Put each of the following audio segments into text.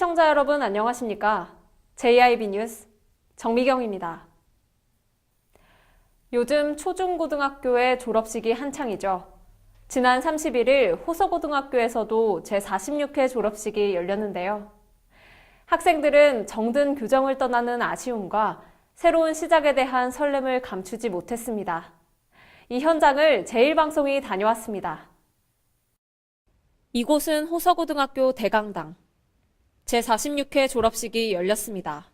시청자 여러분 안녕하십니까? JIB 뉴스 정미경입니다. 요즘 초중고등학교의 졸업식이 한창이죠. 지난 31일 호서고등학교에서도 제46회 졸업식이 열렸는데요. 학생들은 정든 교정을 떠나는 아쉬움과 새로운 시작에 대한 설렘을 감추지 못했습니다. 이 현장을 제1방송이 다녀왔습니다. 이곳은 호서고등학교 대강당. 제46회 졸업식이 열렸습니다.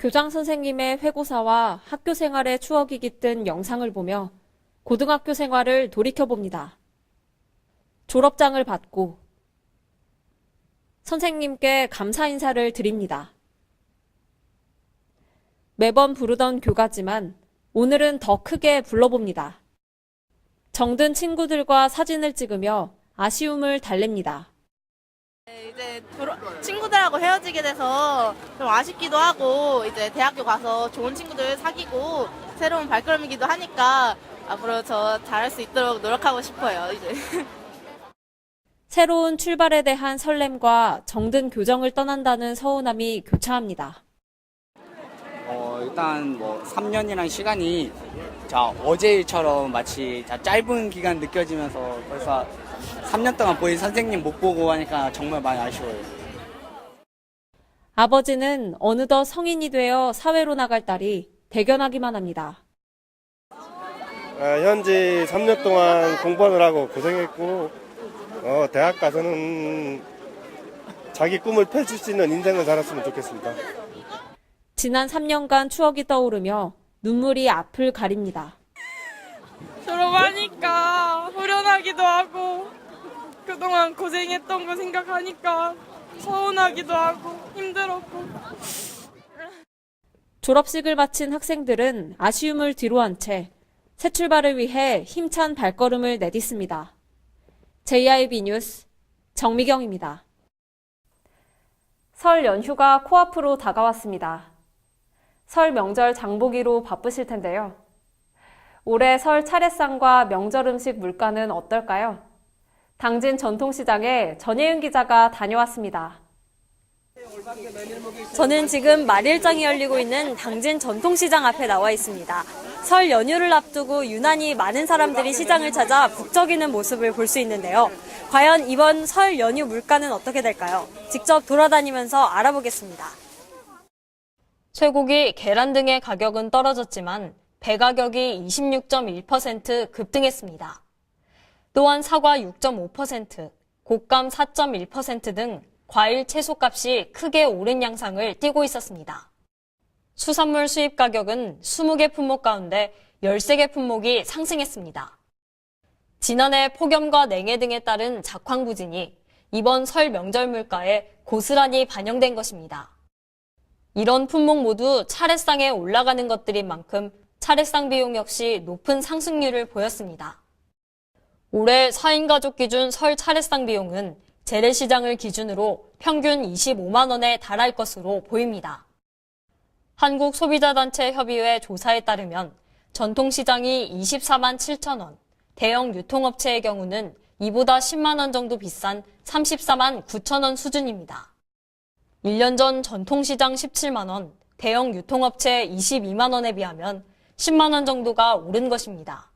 교장 선생님의 회고사와 학교 생활의 추억이 깃든 영상을 보며 고등학교 생활을 돌이켜봅니다. 졸업장을 받고 선생님께 감사 인사를 드립니다. 매번 부르던 교가지만 오늘은 더 크게 불러봅니다. 정든 친구들과 사진을 찍으며 아쉬움을 달랩니다. 이제 친구들하고 헤어지게 돼서 좀 아쉽기도 하고 이제 대학교 가서 좋은 친구들 사귀고 새로운 발걸음이기도 하니까 앞으로 저 잘할 수 있도록 노력하고 싶어요. 이제. 새로운 출발에 대한 설렘과 정든 교정을 떠난다는 서운함이 교차합니다. 일단 3년이라는 시간이 어제 일처럼 마치 짧은 기간 느껴지면서 벌써 3년 동안 보인 선생님 못 보고 하니까 정말 많이 아쉬워요. 아버지는 어느덧 성인이 되어 사회로 나갈 딸이 대견하기만 합니다. 현재 3년 동안 공부하느라고 고생했고 대학 가서는 자기 꿈을 펼칠 수 있는 인생을 살았으면 좋겠습니다. 지난 3년간 추억이 떠오르며 눈물이 앞을 가립니다. 졸업하니까 후련하기도 하고 그동안 고생했던 거 생각하니까 서운하기도 하고 힘들었고. 졸업식을 마친 학생들은 아쉬움을 뒤로한 채 새 출발을 위해 힘찬 발걸음을 내딛습니다. JIB 뉴스 정미경입니다. 설 연휴가 코앞으로 다가왔습니다. 설 명절 장보기로 바쁘실 텐데요. 올해 설 차례상과 명절 음식 물가는 어떨까요? 당진 전통시장에 전예은 기자가 다녀왔습니다. 저는 지금 말일장이 열리고 있는 당진 전통시장 앞에 나와 있습니다. 설 연휴를 앞두고 유난히 많은 사람들이 시장을 찾아 북적이는 모습을 볼 수 있는데요. 과연 이번 설 연휴 물가는 어떻게 될까요? 직접 돌아다니면서 알아보겠습니다. 쇠고기, 계란 등의 가격은 떨어졌지만 배 가격이 26.1% 급등했습니다. 또한 사과 6.5%, 곶감 4.1% 등 과일, 채소값이 크게 오른 양상을 띠고 있었습니다. 수산물 수입 가격은 20개 품목 가운데 13개 품목이 상승했습니다. 지난해 폭염과 냉해 등에 따른 작황부진이 이번 설 명절 물가에 고스란히 반영된 것입니다. 이런 품목 모두 차례상에 올라가는 것들인 만큼 차례상 비용 역시 높은 상승률을 보였습니다. 올해 4인 가족 기준 설 차례상 비용은 재래시장을 기준으로 평균 25만 원에 달할 것으로 보입니다. 한국소비자단체 협의회 조사에 따르면 전통시장이 24만 7천 원, 대형 유통업체의 경우는 이보다 10만 원 정도 비싼 34만 9천 원 수준입니다. 1년 전 전통시장 17만 원, 대형 유통업체 22만 원에 비하면 10만 원 정도가 오른 것입니다.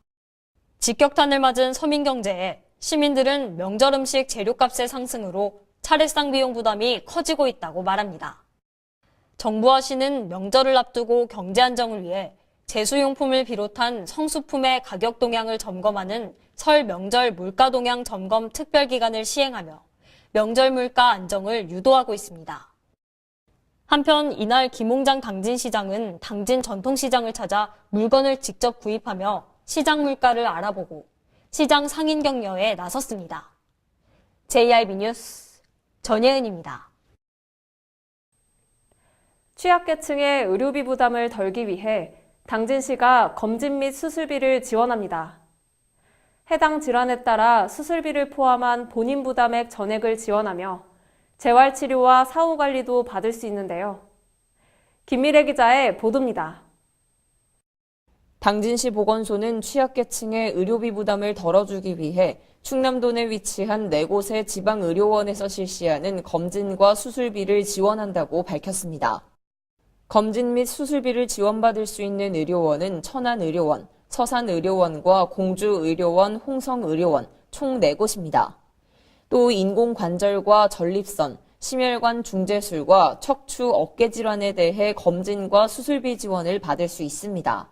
직격탄을 맞은 서민경제에 시민들은 명절 음식 재료값의 상승으로 차례상 비용 부담이 커지고 있다고 말합니다. 정부와 시는 명절을 앞두고 경제 안정을 위해 제수용품을 비롯한 성수품의 가격 동향을 점검하는 설 명절 물가 동향 점검 특별기간을 시행하며 명절 물가 안정을 유도하고 있습니다. 한편 이날 김홍장 당진시장은 당진 전통시장을 찾아 물건을 직접 구입하며 시장 물가를 알아보고 시장 상인 격려에 나섰습니다. JIB 뉴스 전예은입니다. 취약계층의 의료비 부담을 덜기 위해 당진시가 검진 및 수술비를 지원합니다. 해당 질환에 따라 수술비를 포함한 본인 부담액 전액을 지원하며 재활치료와 사후관리도 받을 수 있는데요. 김미래 기자의 보도입니다. 당진시 보건소는 취약계층의 의료비 부담을 덜어주기 위해 충남도 내 위치한 4곳의 지방의료원에서 실시하는 검진과 수술비를 지원한다고 밝혔습니다. 검진 및 수술비를 지원받을 수 있는 의료원은 천안의료원, 서산의료원과 공주의료원, 홍성의료원 총 4곳입니다. 또 인공관절과 전립선, 심혈관 중재술과 척추 어깨 질환에 대해 검진과 수술비 지원을 받을 수 있습니다.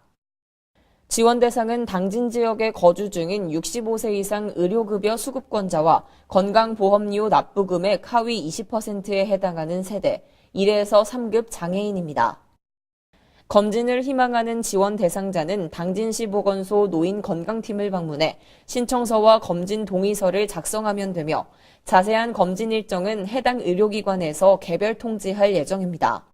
지원 대상은 당진 지역에 거주 중인 65세 이상 의료급여 수급권자와 건강보험료 납부금액 하위 20%에 해당하는 세대, 1에서 3급 장애인입니다. 검진을 희망하는 지원 대상자는 당진시 보건소 노인건강팀을 방문해 신청서와 검진 동의서를 작성하면 되며 자세한 검진 일정은 해당 의료기관에서 개별 통지할 예정입니다.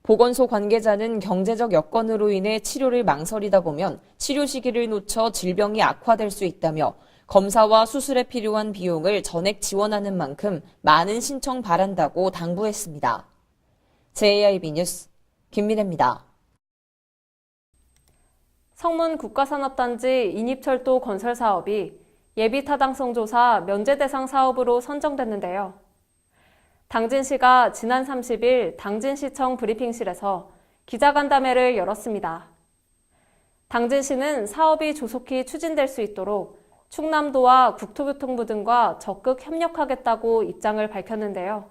보건소 관계자는 경제적 여건으로 인해 치료를 망설이다 보면 치료 시기를 놓쳐 질병이 악화될 수 있다며 검사와 수술에 필요한 비용을 전액 지원하는 만큼 많은 신청 바란다고 당부했습니다. JIB 뉴스 김민혜입니다. 성문 국가산업단지 인입철도 건설 사업이 예비타당성 조사 면제 대상 사업으로 선정됐는데요. 당진시가 지난 30일 당진시청 브리핑실에서 기자간담회를 열었습니다. 당진시는 사업이 조속히 추진될 수 있도록 충남도와 국토교통부 등과 적극 협력하겠다고 입장을 밝혔는데요.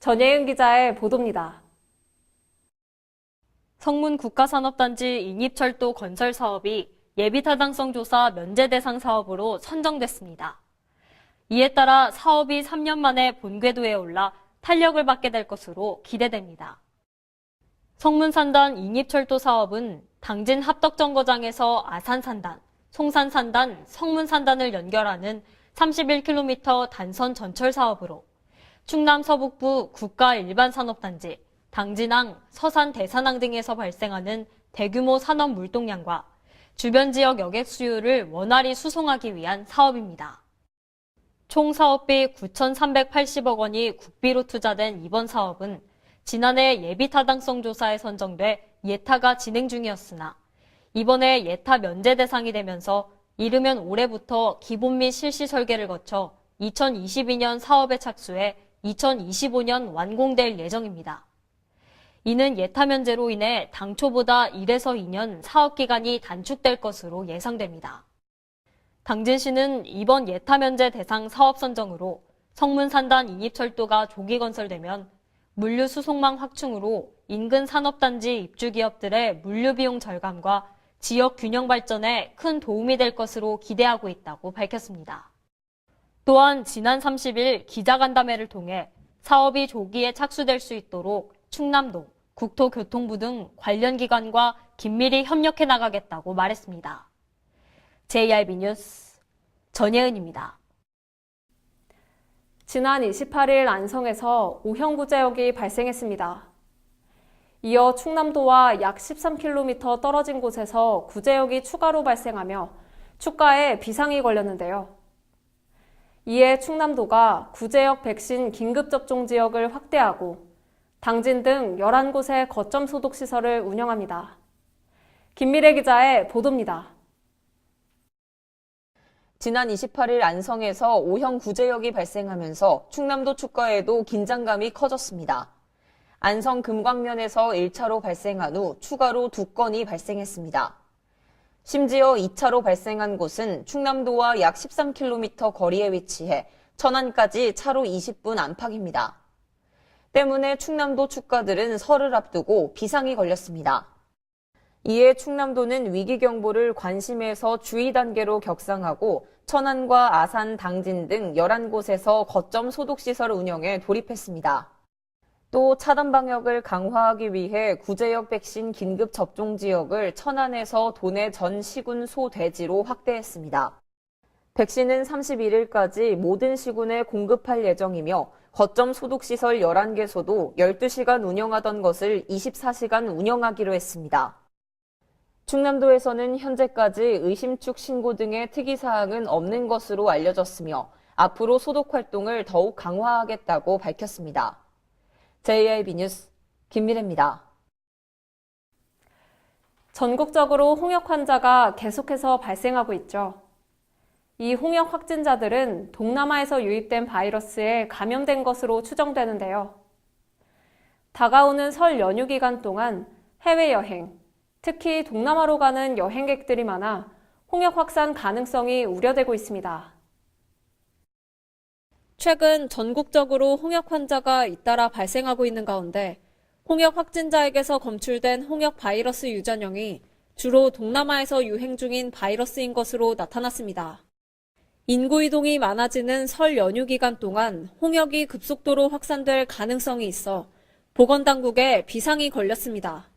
전예은 기자의 보도입니다. 성문 국가산업단지 인입철도 건설 사업이 예비타당성 조사 면제 대상 사업으로 선정됐습니다. 이에 따라 사업이 3년 만에 본궤도에 올라 탄력을 받게 될 것으로 기대됩니다. 성문산단 인입철도 사업은 당진 합덕정거장에서 아산산단, 송산산단, 성문산단을 연결하는 31km 단선 전철 사업으로 충남 서북부 국가일반산업단지, 당진항, 서산 대산항 등에서 발생하는 대규모 산업 물동량과 주변 지역 여객 수요를 원활히 수송하기 위한 사업입니다. 총 사업비 9,380억 원이 국비로 투자된 이번 사업은 지난해 예비타당성 조사에 선정돼 예타가 진행 중이었으나 이번에 예타 면제 대상이 되면서 이르면 올해부터 기본 및 실시 설계를 거쳐 2022년 사업에 착수해 2025년 완공될 예정입니다. 이는 예타 면제로 인해 당초보다 1에서 2년 사업 기간이 단축될 것으로 예상됩니다. 당진시는 이번 예타 면제 대상 사업 선정으로 성문산단 인입철도가 조기 건설되면 물류 수송망 확충으로 인근 산업단지 입주 기업들의 물류 비용 절감과 지역 균형 발전에 큰 도움이 될 것으로 기대하고 있다고 밝혔습니다. 또한 지난 30일 기자간담회를 통해 사업이 조기에 착수될 수 있도록 충남도, 국토교통부 등 관련 기관과 긴밀히 협력해 나가겠다고 말했습니다. JIB 뉴스 전예은입니다. 지난 28일 안성에서 O형 구제역이 발생했습니다. 이어 충남도와 약 13km 떨어진 곳에서 구제역이 추가로 발생하며 추가에 비상이 걸렸는데요. 이에 충남도가 구제역 백신 긴급접종 지역을 확대하고 당진 등 11곳의 거점 소독 시설을 운영합니다. 김미래 기자의 보도입니다. 지난 28일 안성에서 O형 구제역이 발생하면서 충남도 추가에도 긴장감이 커졌습니다. 안성 금광면에서 1차로 발생한 후 추가로 2건이 발생했습니다. 심지어 2차로 발생한 곳은 충남도와 약 13km 거리에 위치해 천안까지 차로 20분 안팎입니다. 때문에 충남도 축가들은 설을 앞두고 비상이 걸렸습니다. 이에 충남도는 위기경보를 관심에서 주의 단계로 격상하고 천안과 아산, 당진 등 11곳에서 거점 소독시설 운영에 돌입했습니다. 또 차단 방역을 강화하기 위해 구제역 백신 긴급 접종 지역을 천안에서 도내 전 시군 소대지로 확대했습니다. 백신은 31일까지 모든 시군에 공급할 예정이며 거점 소독시설 11개소도 12시간 운영하던 것을 24시간 운영하기로 했습니다. 충남도에서는 현재까지 의심축 신고 등의 특이사항은 없는 것으로 알려졌으며 앞으로 소독 활동을 더욱 강화하겠다고 밝혔습니다. JIB 뉴스 김미래입니다. 전국적으로 홍역 환자가 계속해서 발생하고 있죠. 이 홍역 확진자들은 동남아에서 유입된 바이러스에 감염된 것으로 추정되는데요. 다가오는 설 연휴 기간 동안 해외여행, 특히 동남아로 가는 여행객들이 많아 홍역 확산 가능성이 우려되고 있습니다. 최근 전국적으로 홍역 환자가 잇따라 발생하고 있는 가운데 홍역 확진자에게서 검출된 홍역 바이러스 유전형이 주로 동남아에서 유행 중인 바이러스인 것으로 나타났습니다. 인구 이동이 많아지는 설 연휴 기간 동안 홍역이 급속도로 확산될 가능성이 있어 보건당국에 비상이 걸렸습니다.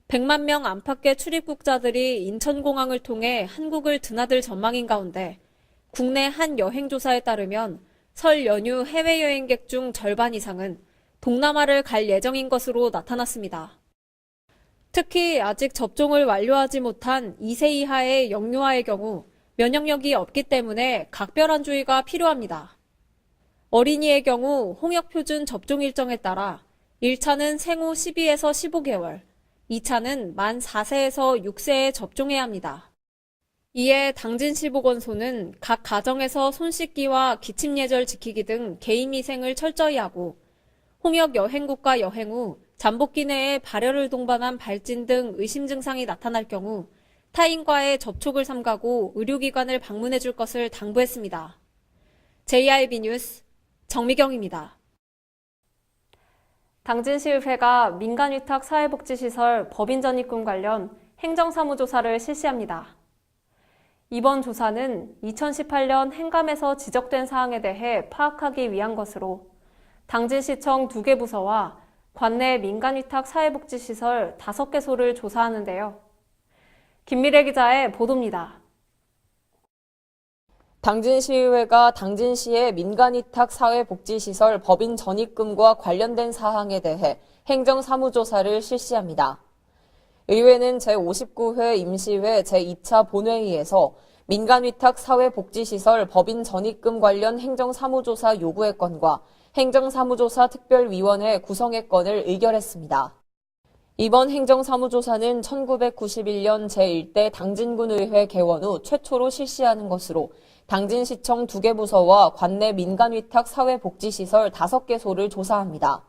100만 명 안팎의 출입국자들이 인천공항을 통해 한국을 드나들 전망인 가운데 국내 한 여행조사에 따르면 설 연휴 해외여행객 중 절반 이상은 동남아를 갈 예정인 것으로 나타났습니다. 특히 아직 접종을 완료하지 못한 2세 이하의 영유아의 경우 면역력이 없기 때문에 각별한 주의가 필요합니다. 어린이의 경우 홍역표준 접종 일정에 따라 1차는 생후 12에서 15개월, 2차는 만 4세에서 6세에 접종해야 합니다. 이에 당진시보건소는 각 가정에서 손 씻기와 기침 예절 지키기 등 개인위생을 철저히 하고 홍역 여행국가 여행 후 잠복기 내에 발열을 동반한 발진 등 의심 증상이 나타날 경우 타인과의 접촉을 삼가고 의료기관을 방문해 줄 것을 당부했습니다. JIB 뉴스 정미경입니다. 당진시의회가 민간위탁 사회복지시설 법인 전입금 관련 행정사무조사를 실시합니다. 이번 조사는 2018년 행감에서 지적된 사항에 대해 파악하기 위한 것으로 당진시청 2개 부서와 관내 민간위탁 사회복지시설 5개소를 조사하는데요. 김미래 기자의 보도입니다. 당진시의회가 당진시의 민간위탁 사회복지시설 법인 전입금과 관련된 사항에 대해 행정사무조사를 실시합니다. 의회는 제59회 임시회 제2차 본회의에서 민간위탁 사회복지시설 법인 전입금 관련 행정사무조사 요구의 건과 행정사무조사 특별위원회 구성의 건을 의결했습니다. 이번 행정사무조사는 1991년 제1대 당진군의회 개원 후 최초로 실시하는 것으로 당진시청 2개 부서와 관내 민간위탁 사회복지시설 5개소를 조사합니다.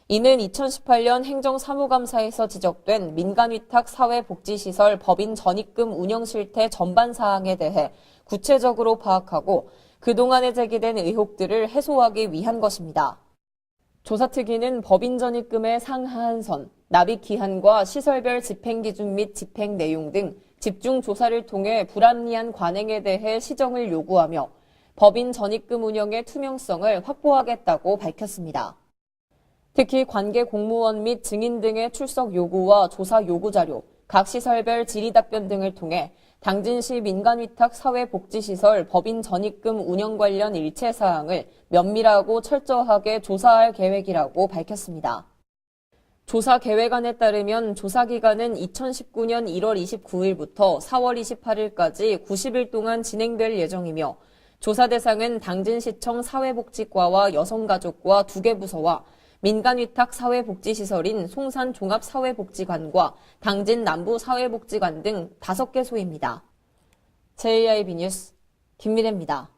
이는 2018년 행정사무감사에서 지적된 민간위탁 사회복지시설 법인 전입금 운영 실태 전반 사항에 대해 구체적으로 파악하고 그동안에 제기된 의혹들을 해소하기 위한 것입니다. 조사특위는 법인 전입금의 상하한 선, 납입 기한과 시설별 집행 기준 및 집행 내용 등 집중 조사를 통해 불합리한 관행에 대해 시정을 요구하며 법인 전입금 운영의 투명성을 확보하겠다고 밝혔습니다. 특히 관계 공무원 및 증인 등의 출석 요구와 조사 요구 자료, 각 시설별 질의 답변 등을 통해 당진시 민간위탁 사회복지시설 법인 전입금 운영 관련 일체 사항을 면밀하고 철저하게 조사할 계획이라고 밝혔습니다. 조사 계획안에 따르면 조사 기간은 2019년 1월 29일부터 4월 28일까지 90일 동안 진행될 예정이며 조사 대상은 당진시청 사회복지과와 여성가족과 2개 부서와 민간위탁 사회복지시설인 송산종합사회복지관과 당진 남부사회복지관 등 5개소입니다. JIB 뉴스 김미래입니다.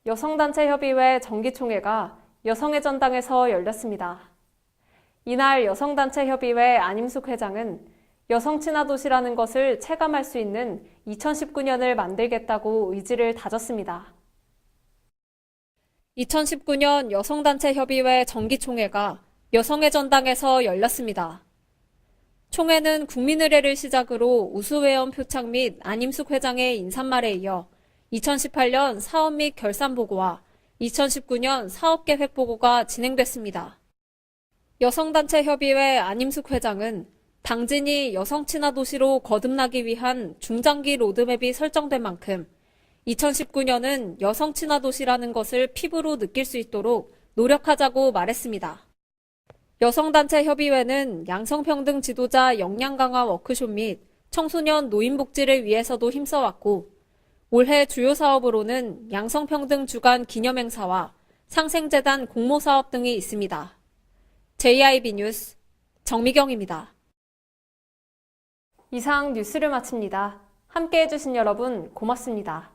여성단체협의회 정기총회가 여성의 전당에서 열렸습니다. 이날 여성단체협의회 안임숙 회장은 여성 친화 도시라는 것을 체감할 수 있는 2019년을 만들겠다고 의지를 다졌습니다. 2019년 여성단체협의회 정기총회가 여성의 전당에서 열렸습니다. 총회는 국민의례를 시작으로 우수회원 표창 및 안임숙 회장의 인사말에 이어 2018년 사업 및 결산 보고와 2019년 사업계획 보고가 진행됐습니다. 여성단체협의회 안임숙 회장은 당진이 여성 친화 도시로 거듭나기 위한 중장기 로드맵이 설정된 만큼 2019년은 여성 친화 도시라는 것을 피부로 느낄 수 있도록 노력하자고 말했습니다. 여성단체협의회는 양성평등 지도자 역량 강화 워크숍 및 청소년 노인복지를 위해서도 힘써왔고 올해 주요 사업으로는 양성평등 주간 기념행사와 상생재단 공모사업 등이 있습니다. JIB 뉴스 정미경입니다. 이상 뉴스를 마칩니다. 함께 해주신 여러분 고맙습니다.